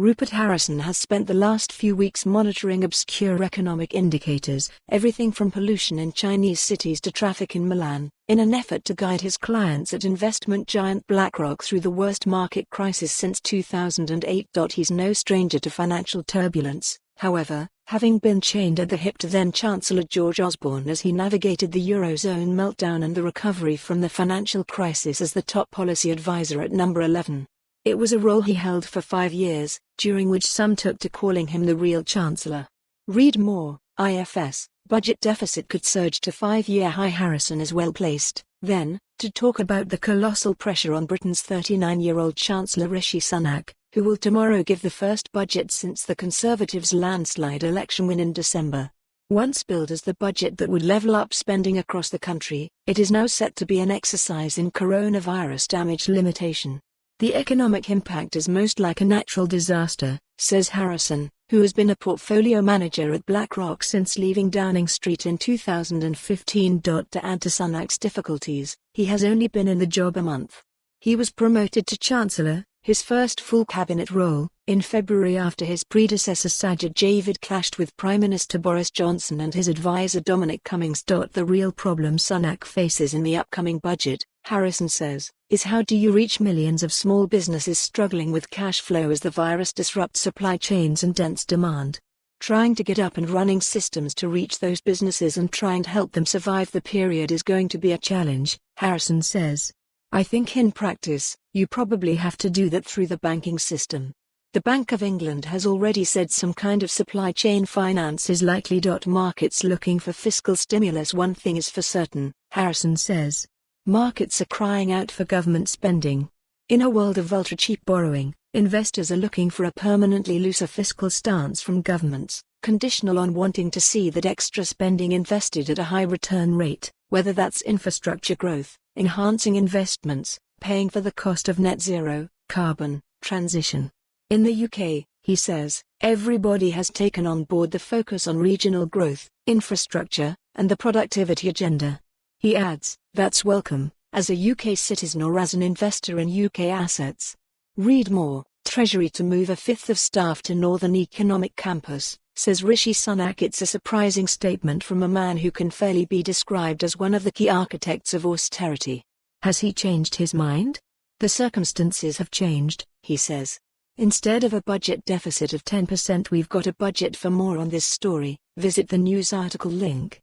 Rupert Harrison has spent the last few weeks monitoring obscure economic indicators, everything from pollution in Chinese cities to traffic in Milan, in an effort to guide his clients at investment giant Blackrock through the worst market crisis since 2008. He's no stranger to financial turbulence, however, having been chained at the hip to then-chancellor George Osborne as he navigated the Eurozone meltdown and the recovery from the financial crisis as the top policy advisor at number 11. It was a role he held for 5 years, during which some took to calling him the real chancellor. Read more. IFS, budget deficit could surge to 5-year high. Harrison is well placed, then, to talk about the colossal pressure on Britain's 39-year-old Chancellor Rishi Sunak, who will tomorrow give the first budget since the Conservatives' landslide election win in December. Once billed as the budget that would level up spending across the country, it is now set to be an exercise in coronavirus damage limitation. The economic impact is most like a natural disaster, says Harrison, who has been a portfolio manager at Blackrock since leaving Downing Street in 2015. To add to Sunak's difficulties, he has only been in the job a month. He was promoted to Chancellor, his first full cabinet role, in February after his predecessor Sajid Javid clashed with Prime Minister Boris Johnson and his advisor Dominic Cummings. The real problem Sunak faces in the upcoming budget, Harrison says, is how do you reach millions of small businesses struggling with cash flow as the virus disrupts supply chains and dents demand. Trying to get up and running systems to reach those businesses and trying to help them survive the period is going to be a challenge, Harrison says. I think in practice, you probably have to do that through the banking system. The Bank of England has already said some kind of supply chain finance is likely. Markets looking for fiscal stimulus. One thing is for certain, Harrison says. Markets are crying out for government spending. In a world of ultra-cheap borrowing, investors are looking for a permanently looser fiscal stance from governments, conditional on wanting to see that extra spending invested at a high return rate, whether that's infrastructure growth, enhancing investments, paying for the cost of net zero, carbon, transition. In the UK, he says, everybody has taken on board the focus on regional growth, infrastructure, and the productivity agenda. He adds, that's welcome, as a UK citizen or as an investor in UK assets. Read more. Treasury to move a fifth of staff to Northern Economic Campus, says Rishi Sunak. It's a surprising statement from a man who can fairly be described as one of the key architects of austerity. Has he changed his mind? The circumstances have changed, he says. Instead of a budget deficit of 10%, we've got a budget for more. On this story, visit the news article link.